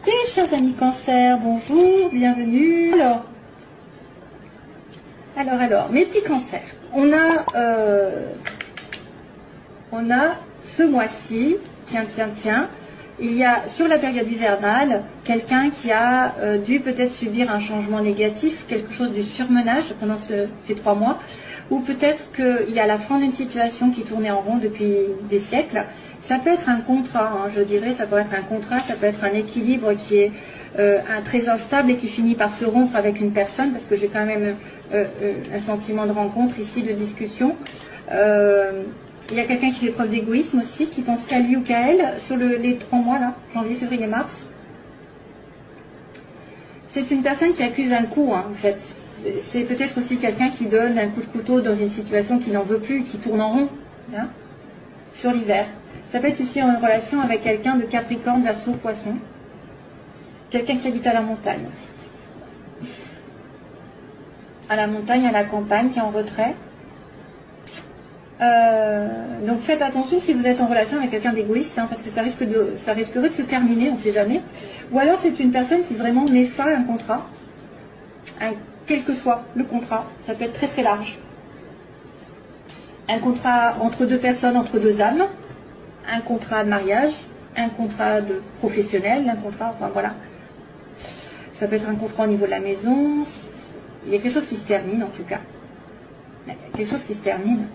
Mes chers amis Cancer, bonjour, bienvenue. Alors, mes petits cancers, on a ce mois-ci, tiens, il y a sur la période hivernale quelqu'un qui a dû peut-être subir un changement négatif, quelque chose du surmenage pendant ces 3 mois, ou peut-être qu'il y a la fin d'une situation qui tournait en rond depuis des siècles. Ça peut être un contrat, hein, je dirais, ça peut être un contrat, ça peut être un équilibre qui est très instable et qui finit par se rompre avec une personne, parce que j'ai quand même un sentiment de rencontre ici, de discussion. Il y a quelqu'un qui fait preuve d'égoïsme aussi, qui pense qu'à lui ou qu'à elle, sur les 3 mois, là, janvier, février, mars. C'est une personne qui accuse un coup, hein, en fait. C'est peut-être aussi quelqu'un qui donne un coup de couteau dans une situation qui n'en veut plus, qui tourne en rond, hein, sur l'hiver. Ça peut être aussi en relation avec quelqu'un de Capricorne, Verseau, Poisson. Quelqu'un qui habite à la montagne. À la montagne, à la campagne, qui est en retrait. Donc faites attention si vous êtes en relation avec quelqu'un d'égoïste, hein, parce que ça risquerait de se terminer, on ne sait jamais. Ou alors c'est une personne qui vraiment met fin à un contrat, quel que soit le contrat, ça peut être très très large. Un contrat entre 2 personnes, entre 2 âmes, un contrat de mariage, un contrat de professionnel, un contrat, enfin voilà. Ça peut être un contrat au niveau de la maison, il y a quelque chose qui se termine en tout cas. Il y a quelque chose qui se termine.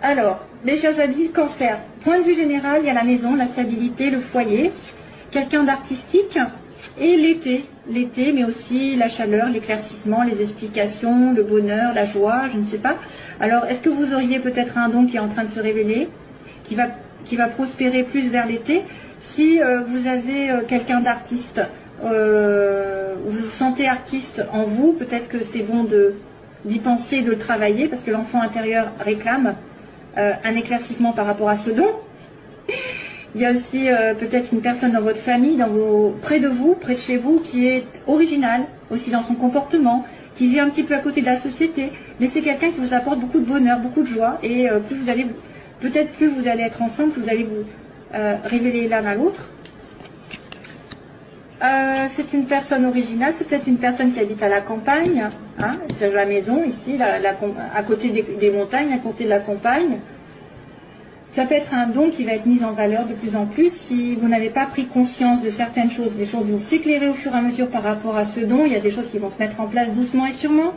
Alors, mes chers amis, Cancer, point de vue général, il y a la maison, la stabilité, le foyer, quelqu'un d'artistique et l'été, mais aussi la chaleur, l'éclaircissement, les explications, le bonheur, la joie, je ne sais pas. Alors, est-ce que vous auriez peut-être un don qui est en train de se révéler, qui va prospérer plus vers l'été? Si vous avez quelqu'un d'artiste, vous vous sentez artiste en vous, peut-être que c'est bon d'y penser, de le travailler, parce que l'enfant intérieur réclame un éclaircissement par rapport à ce don. Il y a aussi peut-être une personne dans votre famille, près de vous, près de chez vous, qui est originale, aussi dans son comportement, qui vit un petit peu à côté de la société, mais c'est quelqu'un qui vous apporte beaucoup de bonheur, beaucoup de joie, et plus vous allez être ensemble, plus vous allez vous révéler l'un à l'autre. C'est une personne originale, c'est peut-être une personne qui habite à la campagne, hein, c'est la maison ici, à côté des montagnes, à côté de la campagne. Ça peut être un don qui va être mis en valeur de plus en plus. Si vous n'avez pas pris conscience de certaines choses, des choses vont s'éclairer au fur et à mesure par rapport à ce don, il y a des choses qui vont se mettre en place doucement et sûrement.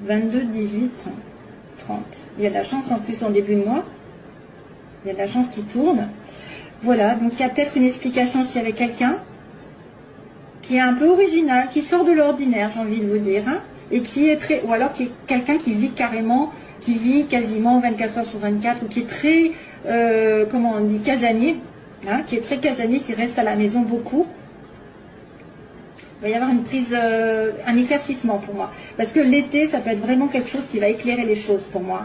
22, 18, 30. Il y a de la chance en plus en début de mois. Il y a de la chance qui tourne. Voilà, donc il y a peut-être une explication s'il y avait quelqu'un qui est un peu original, qui sort de l'ordinaire, j'ai envie de vous dire, hein, et qui est ou alors qui est quelqu'un qui vit carrément, qui vit quasiment 24 heures sur 24, ou qui est très, comment on dit, casanier, hein, qui est très casanier, qui reste à la maison beaucoup. Il va y avoir une prise, un éclaircissement pour moi, parce que l'été, ça peut être vraiment quelque chose qui va éclairer les choses pour moi,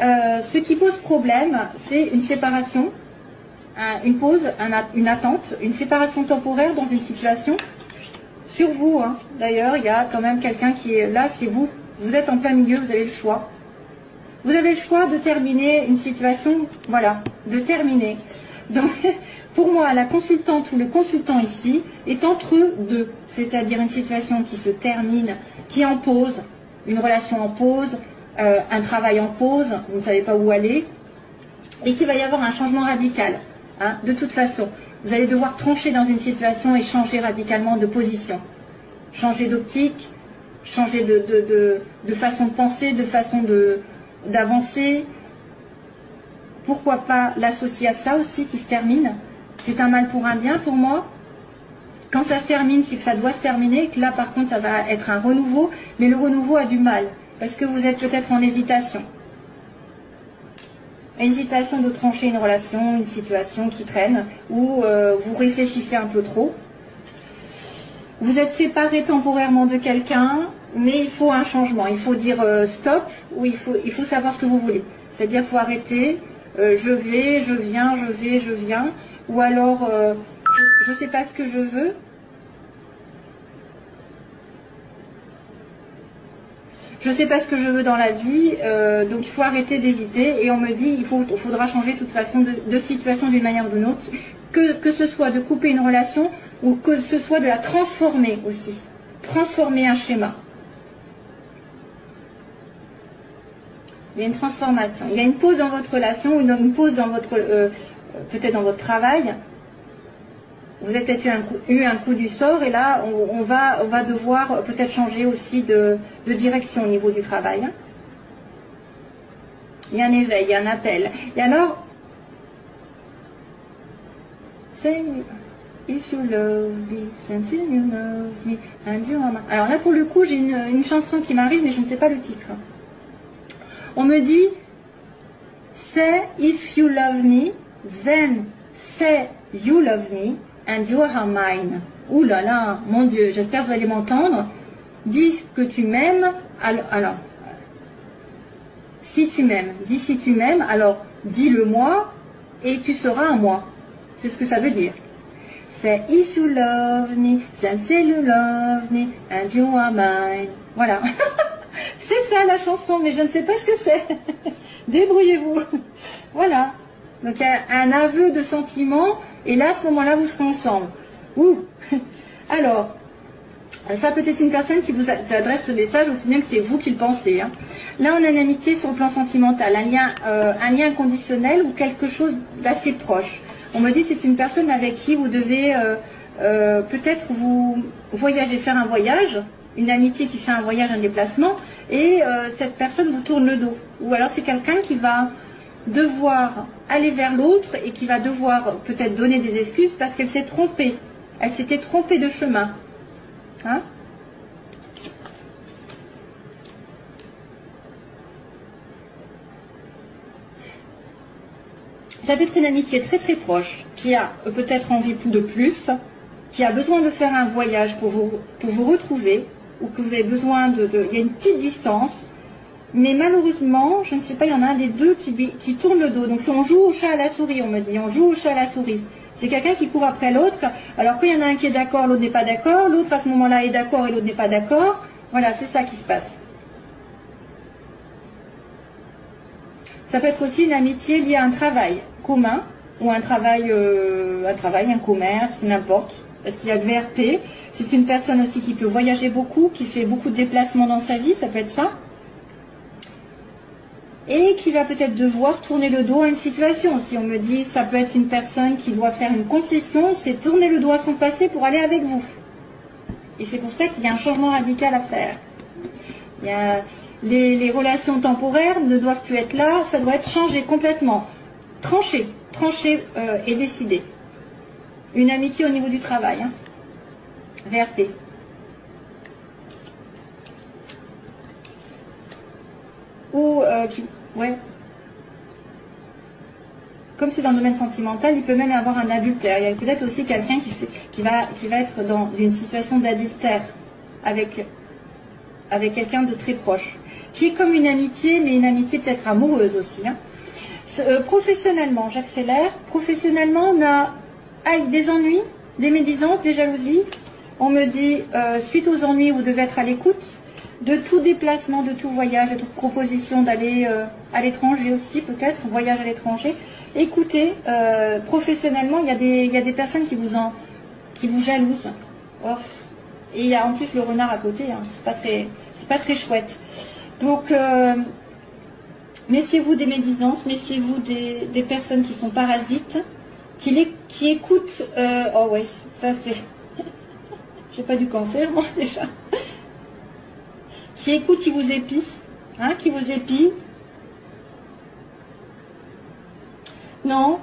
hein. Ce qui pose problème, c'est une séparation, une pause, une attente, une séparation temporaire dans une situation. Sur vous, hein. D'ailleurs, il y a quand même quelqu'un qui est là, c'est vous. Vous êtes en plein milieu, vous avez le choix. Vous avez le choix de terminer une situation, voilà, de terminer. Donc, pour moi, la consultante ou le consultant ici est entre deux, c'est-à-dire une situation qui se termine, qui est en pause, une relation en pause, un travail en pause, vous ne savez pas où aller, et qu'il va y avoir un changement radical, hein, de toute façon. Vous allez devoir trancher dans une situation et changer radicalement de position, changer d'optique, changer de façon de penser, de façon d'avancer. Pourquoi pas l'associer à ça aussi qui se termine? C'est un mal pour un bien pour moi. Quand ça se termine, c'est que ça doit se terminer, et que là par contre ça va être un renouveau, mais le renouveau a du mal, parce que vous êtes peut-être en hésitation. Hésitation de trancher une relation, une situation qui traîne, ou vous réfléchissez un peu trop. Vous êtes séparé temporairement de quelqu'un, mais il faut un changement. Il faut dire stop, ou il faut savoir ce que vous voulez. C'est-à-dire qu'il faut arrêter, je vais, je viens, je vais, je viens, ou alors je ne sais pas ce que je veux. je ne sais pas ce que je veux dans la vie, donc il faut arrêter d'hésiter. Et on me dit, il faudra changer de toute façon de situation d'une manière ou d'une autre, que ce soit de couper une relation ou que ce soit de la transformer aussi. Transformer un schéma. Il y a une transformation. Il y a une pause dans votre relation ou une pause dans votre, peut-être dans votre travail. Vous avez peut-être eu un coup du sort et là, on va devoir peut-être changer aussi de direction au niveau du travail. Il y a un éveil, il y a un appel. Et alors, say if you love me, until you love me, and you are mine. Alors là, pour le coup, j'ai une chanson qui m'arrive, mais je ne sais pas le titre. On me dit, say if you love me, then say you love me, and you are mine. Ouh là là, mon Dieu, j'espère que vous allez m'entendre. Dis que tu m'aimes, alors, si tu m'aimes, dis si tu m'aimes, alors dis-le moi, et tu seras un moi. C'est ce que ça veut dire. Say if you love me, then say you love me, and you are mine. Voilà. C'est ça la chanson, mais je ne sais pas ce que c'est. Débrouillez-vous. Voilà. Donc il y a un aveu de sentiment, et là, à ce moment-là, vous serez ensemble. Ouh. Alors, ça peut être une personne qui vous adresse ce message, aussi bien que c'est vous qui le pensez. Hein. Là, on a une amitié sur le plan sentimental, un lien conditionnel ou quelque chose d'assez proche. On me dit que c'est une personne avec qui vous devez peut-être vous voyager, faire un voyage, une amitié qui fait un voyage, un déplacement, et cette personne vous tourne le dos. Ou alors c'est quelqu'un qui va devoir aller vers l'autre et qui va devoir peut-être donner des excuses parce qu'elle s'est trompée. Elle s'était trompée de chemin. Hein? Ça peut être une amitié très très proche, qui a peut-être envie de plus, qui a besoin de faire un voyage pour vous retrouver, ou que vous avez besoin il y a une petite distance, mais malheureusement, je ne sais pas, il y en a un des deux qui tourne le dos. Donc si on joue au chat à la souris, on me dit, on joue au chat à la souris. C'est quelqu'un qui court après l'autre, alors quand il y en a un qui est d'accord, l'autre n'est pas d'accord, l'autre à ce moment-là est d'accord et l'autre n'est pas d'accord. Voilà, c'est ça qui se passe. Ça peut être aussi une amitié liée à un travail commun, ou un travail, un commerce, n'importe. Parce qu'il y a le VRP. C'est une personne aussi qui peut voyager beaucoup, qui fait beaucoup de déplacements dans sa vie, ça peut être ça. Et qui va peut-être devoir tourner le dos à une situation. Si on me dit, ça peut être une personne qui doit faire une concession, c'est tourner le dos à son passé pour aller avec vous. Et c'est pour ça qu'il y a un changement radical à faire. Il y a les relations temporaires ne doivent plus être là, ça doit être changé complètement. Tranché et décidé. Une amitié au niveau du travail. Hein. VRP. Ou ouais. Comme c'est dans le domaine sentimental, il peut même y avoir un adultère. Il y a peut-être aussi quelqu'un qui va être dans une situation d'adultère avec quelqu'un de très proche, qui est comme une amitié, mais une amitié peut-être amoureuse aussi. Hein. Professionnellement, j'accélère. Professionnellement, on a des ennuis, des médisances, des jalousies. On me dit, suite aux ennuis, vous devez être à l'écoute de tout déplacement, de tout voyage, de toute proposition d'aller à l'étranger aussi, peut-être, voyage à l'étranger. Écoutez, professionnellement, il y a des personnes qui vous jalousent. Oh. Et il y a en plus le renard à côté, hein. C'est pas très chouette. Donc, méfiez-vous des médisances, méfiez-vous des personnes qui sont parasites, qui écoutent. Oh ouais, ça c'est. J'ai pas du cancer, moi déjà. Qui écoutent, qui vous épient, hein, qui vous épient. Non,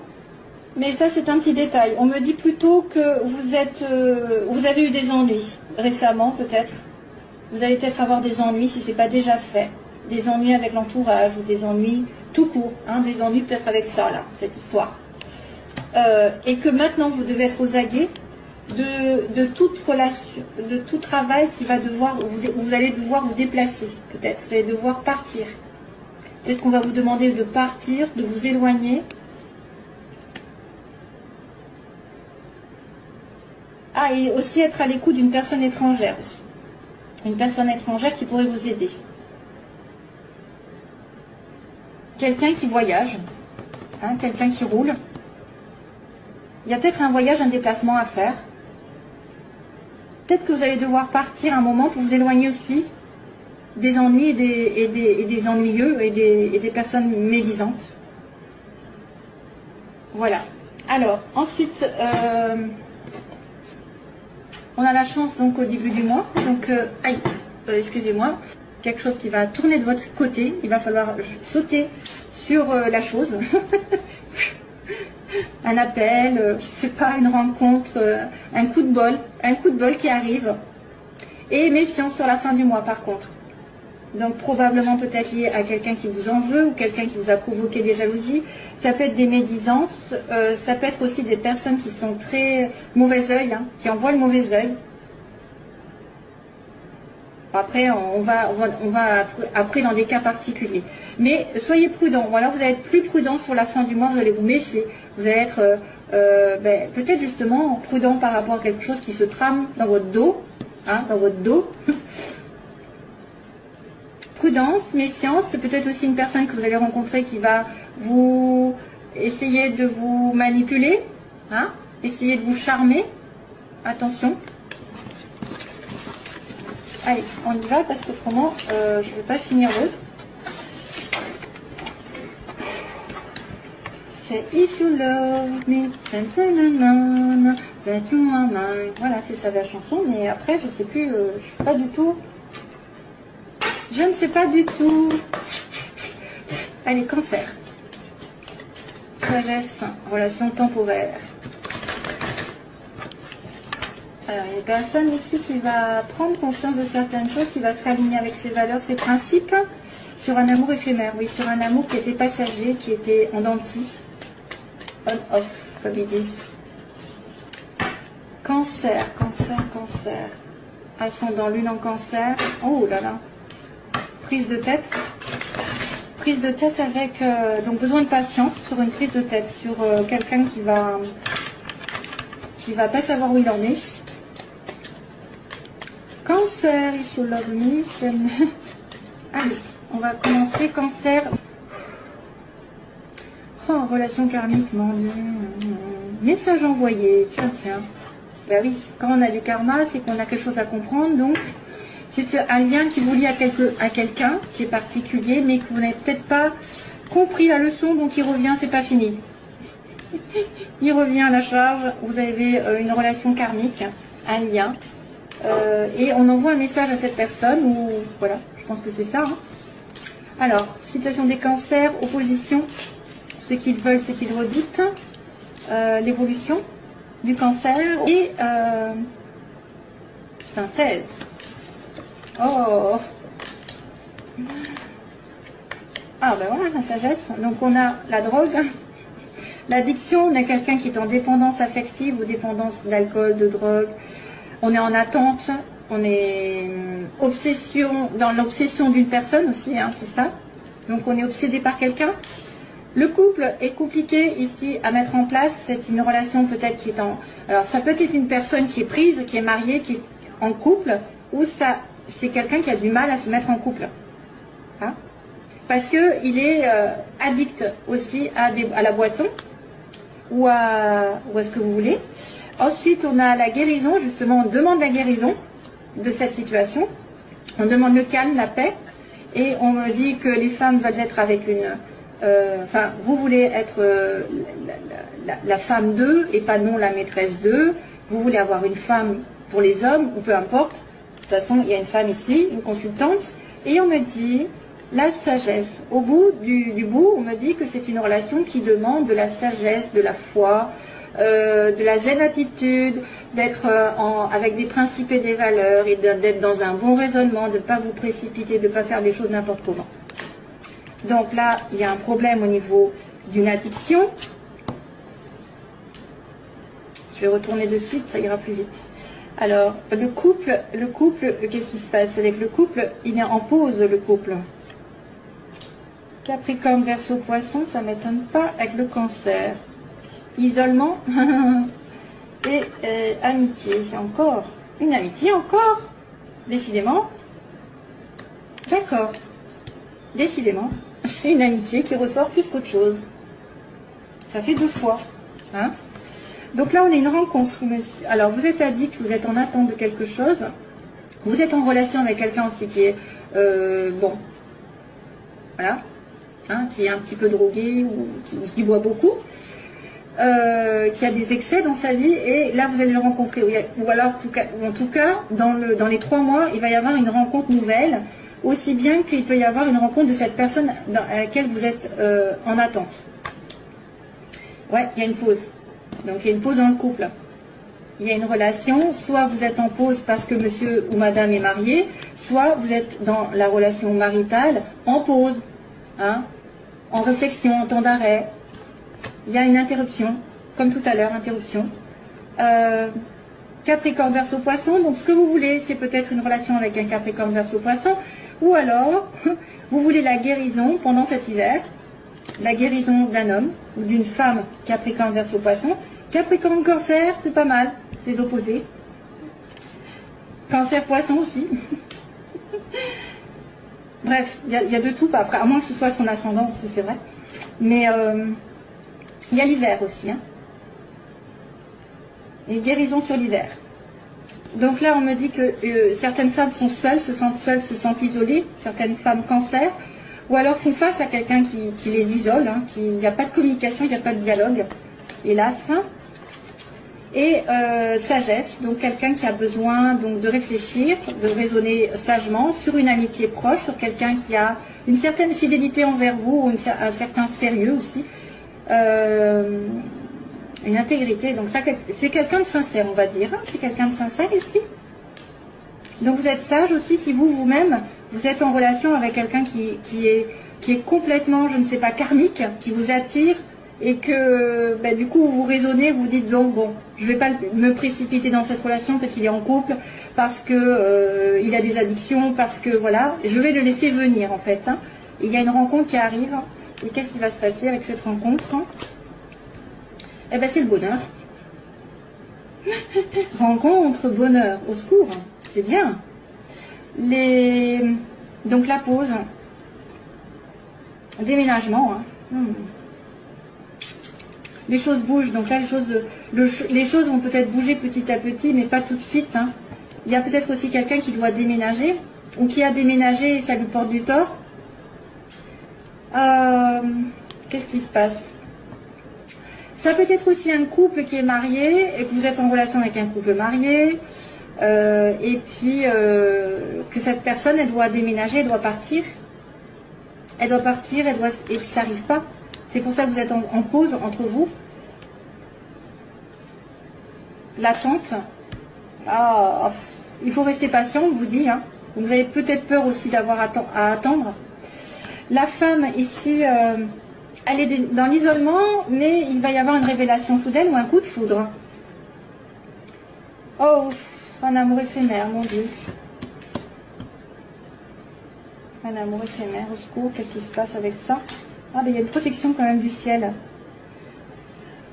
mais ça c'est un petit détail. On me dit plutôt que vous avez eu des ennuis récemment, peut-être. Vous allez peut-être avoir des ennuis si ce n'est pas déjà fait. Des ennuis avec l'entourage ou des ennuis tout court. Hein, des ennuis peut-être avec ça, là, cette histoire. Et que maintenant vous devez être aux aguets de toute relation, de tout travail qui va devoir, vous allez devoir vous déplacer, peut-être. Vous allez devoir partir. Peut-être qu'on va vous demander de partir, de vous éloigner. Ah, et aussi être à l'écoute d'une personne étrangère aussi. Une personne étrangère qui pourrait vous aider. quelqu'un qui voyage, hein, quelqu'un qui roule. Il y a peut-être un voyage, un déplacement à faire. Peut-être que vous allez devoir partir un moment pour vous éloigner aussi des ennuis et des ennuyeux et des personnes médisantes. Voilà. Alors, ensuite, on a la chance donc au début du mois. Donc, excusez-moi, quelque chose qui va tourner de votre côté. Il va falloir sauter sur la chose. Un appel, je sais pas, une rencontre, un coup de bol qui arrive. Et méfiance sur la fin du mois par contre. Donc probablement peut-être lié à quelqu'un qui vous en veut ou quelqu'un qui vous a provoqué des jalousies. Ça peut être des médisances, ça peut être aussi des personnes qui sont très mauvais œil, hein, qui envoient le mauvais œil. Après, on va après dans des cas particuliers. Mais soyez prudents. Ou alors vous allez être plus prudent sur la fin du mois, vous allez vous méfier. Vous allez être peut-être justement prudent par rapport à quelque chose qui se trame dans votre dos. Hein, dans votre dos. Prudence, méfiance, c'est peut-être aussi une personne que vous allez rencontrer qui va vous essayer de vous manipuler, hein, essayer de vous charmer. Attention. Allez, on y va parce qu'autrement, je ne vais pas finir l'autre. C'est If you love me, that you are mine. Voilà, c'est ça la chanson, mais après, je sais plus, je suis pas du tout. Je ne sais pas du tout. Allez, cancer. Sagesse, relation temporaire. Alors, il y a une personne ici qui va prendre conscience de certaines choses, qui va se réaligner avec ses valeurs, ses principes, sur un amour éphémère. Oui, sur un amour qui était passager, qui était en dents de scie. On-off, comme ils disent. Cancer, cancer, cancer. Ascendant lune en cancer. Oh là là. Prise de tête. Prise de tête avec donc besoin de patience sur une prise de tête, sur quelqu'un qui va pas savoir où il en est. Cancer, if you love me. Allez, on va commencer. Cancer. Oh, relation karmique, mon Dieu. Message envoyé. Tiens, tiens. Ben oui, quand on a du karma, c'est qu'on a quelque chose à comprendre. Donc, c'est un lien qui vous lie à quelqu'un qui est particulier, mais que vous n'avez peut-être pas compris la leçon, donc il revient, c'est pas fini. Il revient à la charge. Vous avez une relation karmique, un lien. Et on envoie un message à cette personne, ou voilà, je pense que c'est ça. Hein. Alors, situation des cancers, opposition, ce qu'ils veulent, ce qu'ils redoutent, l'évolution du cancer et synthèse. Oh! Ah ben voilà, la sagesse. Donc on a la drogue, l'addiction, on a quelqu'un qui est en dépendance affective ou dépendance d'alcool, de drogue. On est en attente, on est dans l'obsession d'une personne aussi, hein, c'est ça. Donc on est obsédé par quelqu'un. Le couple est compliqué ici à mettre en place. C'est une relation peut-être qui est en... Alors ça peut être une personne qui est prise, qui est mariée, qui est en couple, ou ça, c'est quelqu'un qui a du mal à se mettre en couple. Hein, parce qu'il est addict aussi à la boisson, ou à ce que vous voulez. Ensuite, on a la guérison, justement, on demande la guérison de cette situation. On demande le calme, la paix, et on me dit que les femmes veulent être avec une... Enfin, vous voulez être la femme d'eux et pas non la maîtresse d'eux. Vous voulez avoir une femme pour les hommes, ou peu importe. De toute façon, il y a une femme ici, une consultante, et on me dit la sagesse. Au bout du bout, on me dit que c'est une relation qui demande de la sagesse, de la foi, de la zen attitude, d'être avec des principes et des valeurs, et d'être dans un bon raisonnement, de ne pas vous précipiter, de ne pas faire des choses n'importe comment. Donc là, il y a un problème au niveau d'une addiction. Je vais retourner de suite, ça ira plus vite. Alors, le couple, qu'est-ce qui se passe avec le couple? Il est en pause, le couple. Capricorne, Verseau, Poisson, ça ne m'étonne pas avec le cancer. Isolement et amitié. Encore une amitié, encore. Décidément. D'accord. Décidément. C'est une amitié qui ressort plus qu'autre chose. Ça fait 2 fois. Hein. Donc là, on a une rencontre. Alors, vous êtes addict, vous êtes en attente de quelque chose. Vous êtes en relation avec quelqu'un aussi qui est, bon, voilà, hein, qui est un petit peu drogué ou qui boit beaucoup. Qui a des excès dans sa vie, et là vous allez le rencontrer, ou alors en tout cas dans les 3 mois il va y avoir une rencontre nouvelle, aussi bien qu'il peut y avoir une rencontre de cette personne à laquelle vous êtes en attente. Ouais, il y a une pause, donc il y a une pause dans le couple, il y a une relation, soit vous êtes en pause parce que monsieur ou madame est marié, soit vous êtes dans la relation maritale en pause, hein, en réflexion, en temps d'arrêt. Il y a une interruption, comme tout à l'heure, interruption. Capricorne, Verseau, Poisson, donc ce que vous voulez, c'est peut-être une relation avec un Capricorne, Verseau, Poisson, ou alors, vous voulez la guérison pendant cet hiver, la guérison d'un homme ou d'une femme Capricorne, Verseau, Poisson. Capricorne, Cancer, c'est pas mal, les opposés. Cancer, Poisson aussi. Bref, il y a de tout, après, à moins que ce soit son ascendant aussi, c'est vrai. Mais il y a l'hiver aussi, hein. Et guérison sur l'hiver. Donc là, on me dit que certaines femmes sont seules, se sentent isolées, certaines femmes Cancer, ou alors font face à quelqu'un qui les isole, hein, il n'y a pas de communication, il n'y a pas de dialogue, hélas. Et sagesse, donc quelqu'un qui a besoin donc de réfléchir, de raisonner sagement sur une amitié proche, sur quelqu'un qui a une certaine fidélité envers vous, ou un certain sérieux aussi. Une intégrité, donc ça c'est quelqu'un de sincère, on va dire, hein, c'est quelqu'un de sincère ici. Donc vous êtes sage aussi si vous-même vous êtes en relation avec quelqu'un qui est complètement, je ne sais pas, karmique, qui vous attire, et que ben, du coup vous raisonnez, vous dites bon, je ne vais pas me précipiter dans cette relation parce qu'il est en couple, parce que il a des addictions, parce que voilà, je vais le laisser venir en fait, hein. Il y a une rencontre qui arrive. Et qu'est-ce qui va se passer avec cette rencontre? Eh bien, c'est le bonheur. Rencontre, bonheur, au secours, c'est bien. Donc la pause, déménagement. Hein. Les choses bougent, donc là les choses vont peut-être bouger petit à petit, mais pas tout de suite. Hein. Il y a peut-être aussi quelqu'un qui doit déménager, ou qui a déménagé et ça lui porte du tort. Qu'est-ce qui se passe? Ça peut être aussi un couple qui est marié et que vous êtes en relation avec un couple marié, et puis que cette personne elle doit déménager, elle doit partir, et puis ça n'arrive pas. C'est pour ça que vous êtes en pause entre vous. L'attente. Il faut rester patient, on vous dit. Hein. Vous avez peut-être peur aussi d'avoir à attendre. La femme ici, elle est dans l'isolement, mais il va y avoir une révélation soudaine ou un coup de foudre. Oh, un amour éphémère, mon Dieu. Un amour éphémère, au secours, qu'est-ce qui se passe avec ça? Ah, ben il y a une protection quand même du ciel.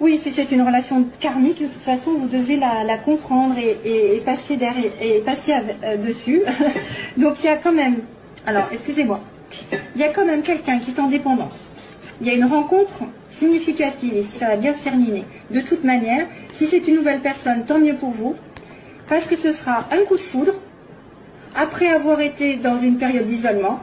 Oui, si c'est une relation karmique, de toute façon, vous devez la comprendre et passer derrière, et passer dessus. Donc il y a quand même, alors excusez-moi, il y a quand même quelqu'un qui est en dépendance. Il y a une rencontre significative et ça va bien se terminer. De toute manière, si c'est une nouvelle personne, tant mieux pour vous, parce que ce sera un coup de foudre, après avoir été dans une période d'isolement,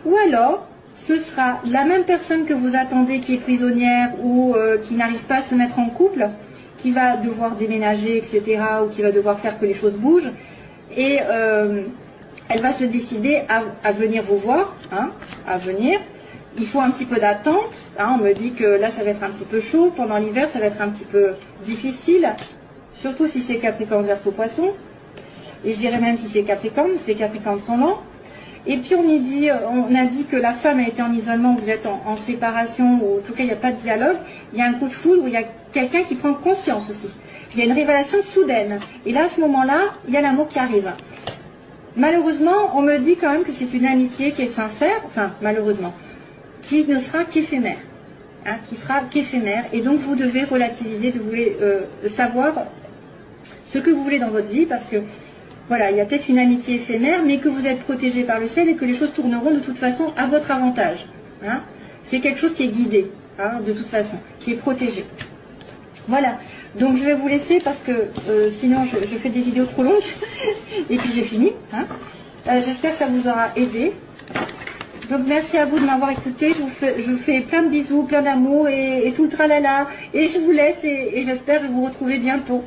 ou alors ce sera la même personne que vous attendez qui est prisonnière ou qui n'arrive pas à se mettre en couple, qui va devoir déménager, etc., ou qui va devoir faire que les choses bougent, et elle va se décider à venir vous voir, hein, à venir. Il faut un petit peu d'attente, hein, on me dit que là ça va être un petit peu chaud, pendant l'hiver ça va être un petit peu difficile, surtout si c'est Capricorne, Verseau, Poisson, et je dirais même si c'est Capricorne, parce que les Capricornes sont lents. Et puis on a dit que la femme a été en isolement, vous êtes en séparation, ou en tout cas il n'y a pas de dialogue, il y a un coup de foudre, où il y a quelqu'un qui prend conscience aussi. Il y a une révélation soudaine, et là à ce moment-là, il y a l'amour qui arrive. Malheureusement, on me dit quand même que c'est une amitié qui est sincère, enfin malheureusement, qui ne sera qu'éphémère, hein, qui sera qu'éphémère, et donc vous devez relativiser, vous devez savoir ce que vous voulez dans votre vie, parce que voilà, il y a peut-être une amitié éphémère, mais que vous êtes protégé par le ciel et que les choses tourneront de toute façon à votre avantage. Hein. C'est quelque chose qui est guidé, hein, de toute façon, qui est protégé. Voilà, donc je vais vous laisser parce que sinon je fais des vidéos trop longues. Et puis j'ai fini. Hein. J'espère que ça vous aura aidé. Donc merci à vous de m'avoir écouté. Je vous fais plein de bisous, plein d'amour et tout le tralala. Et je vous laisse et j'espère vous retrouver bientôt.